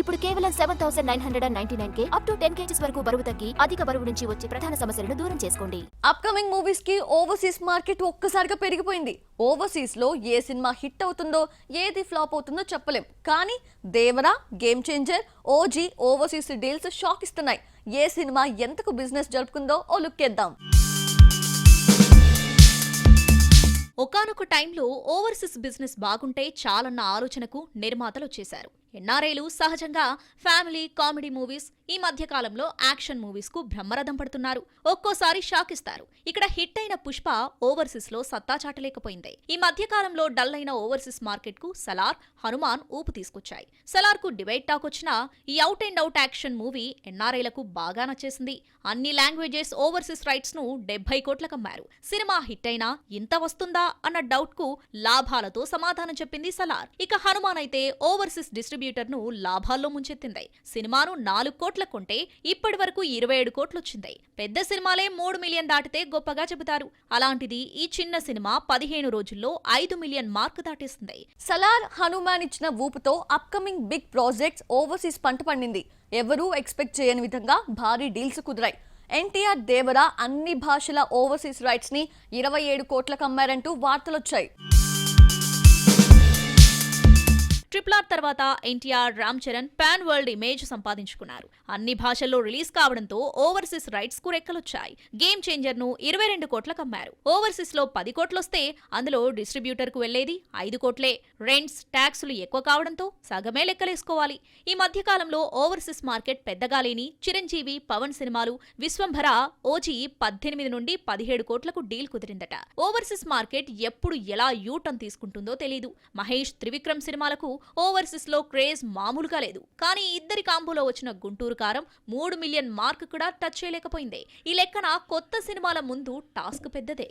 ఇప్పుడు కేవలం 7,999K up to 10 kgs వరకు బరువు తగ్గి అధిక బరువు నుంచి వచ్చే ప్రధాన సమస్యలను దూరం చేసుకోండి. అప్కమింగ్ మూవీస్ కి ఓవర్సీస్ మార్కెట్ ఒక్కసారిగా పెరిగిపోయింది. ఓవర్సీస్ లో ఏ సినిమా హిట్ అవుతుందో ఏది ఫ్లాప్ అవుతుందో చెప్పలేం. కానీ Devara, game changer, OG overseas deals shock ఇస్తున్నాయి. ఏ సినిమా ఎంతకు బిజినెస్ జరుపుకుందో ఓ లుక్ చేద్దాం. ఒకానొక టైంలో ఓవర్సీస్ బిజినెస్ బాగుంటే చాలన్న ఆలోచనకు నిర్మాతలు వచ్చేశారు. ఎన్ఆర్ఐలు సహజంగా ఫ్యామిలీ కామెడీ మూవీస్, ఈ మధ్య కాలంలో యాక్షన్ మూవీస్ కు బ్రహ్మరథం పడుతున్నారు. ఒక్కోసారి షాక్ ఇస్తారు. ఇక్కడ హిట్ అయిన పుష్ప ఓవర్సీస్ లో సత్తా చాటలేకపోయింది. ఈ మధ్య కాలంలో డల్ అయిన ఓవర్సీస్ మార్కెట్ కు సలార్, హనుమాన్ ఊపు తీసుకొచ్చాయి. సలార్ కు డిబేట్ టాక్ వచ్చినా ఈ out and out action movie ఎన్ఆర్ఐలకు బాగా నచ్చేసింది. అన్ని లాంగ్వేజెస్ ఓవర్సీస్ రైట్స్ ను 70 కోట్లకమ్మారు. సినిమా హిట్ అయినా ఇంత వస్తుందా అన్న డౌట్ కు లాభాలతో సమాధానం చెప్పింది సలార్. ఇక హనుమాన్ అయితే ఓవర్సీస్ డిస్ట్రిబ్యూటర్ ను లాభాల్లో ముంచెత్తింది. సినిమాను 4 కోట్ల కొంటే ఇప్పటి వరకు 27 కోట్లొచ్చింది. పెద్ద సినిమాలే 3 మిలియన్ దాటితే గొప్పగా చెబుతారు. అలాంటిది ఈ చిన్న సినిమా 15 రోజుల్లో 5 మిలియన్ మార్క్ దాటేసింది. సలార్, హనుమాన్ ఇచ్చిన ఊపుతో అప్కమింగ్ బిగ్ ప్రాజెక్ట్స్ ఓవర్సీస్ పంట పండింది. ఎవరూ ఎక్స్పెక్ట్ చేయని విధంగా భారీ డీల్స్ కుదిరాయి. ఎన్టీఆర్, దేవరా అన్ని భాషల ఓవర్సీస్ రైట్స్ ని 27 కోట్లకు అమ్మారంటూ వార్తలొచ్చాయి. RRR తర్వాత NTR, Ram Charan pan world image సంపాదించుకున్నారు. అన్ని భాషల్లో రిలీజ్ కావడంతో ఓవర్సీస్ రైట్స్ కు రెక్కలొచ్చాయి. గేమ్ చేంజర్ ను 22 కోట్లకు అమ్మారు. ఓవర్సీస్ లో 10 కోట్లొస్తే అందులో డిస్ట్రిబ్యూటర్ కు వెళ్లేది 5 కోట్లే. రెంట్స్, ట్యాక్సులు ఎక్కువ కావడంతో సగమే లెక్కలేసుకోవాలి. ఈ మధ్య కాలంలో ఓవర్సీస్ మార్కెట్ పెద్దగా లేని చిరంజీవి, పవన్ సినిమాలు, విశ్వంభర, ఓజీ 18 నుండి 17 కోట్లకు డీల్ కుదిరిందట. ఓవర్సీస్ మార్కెట్ ఎప్పుడు ఎలా యూటర్న్ తీసుకుంటుందో తెలీదు. మహేష్, త్రివిక్రమ్ సినిమాలకు ఓవర్సీస్ లో క్రేజ్ మామూలుగా లేదు. కానీ ఇద్దరి కాంబోలో వచ్చిన గుంటూరు కారం 3 మిలియన్ మార్క్ కూడా టచ్ చేయలేకపోయింది. ఈ లెక్కన కొత్త సినిమాల ముందు టాస్క్ పెద్దదే.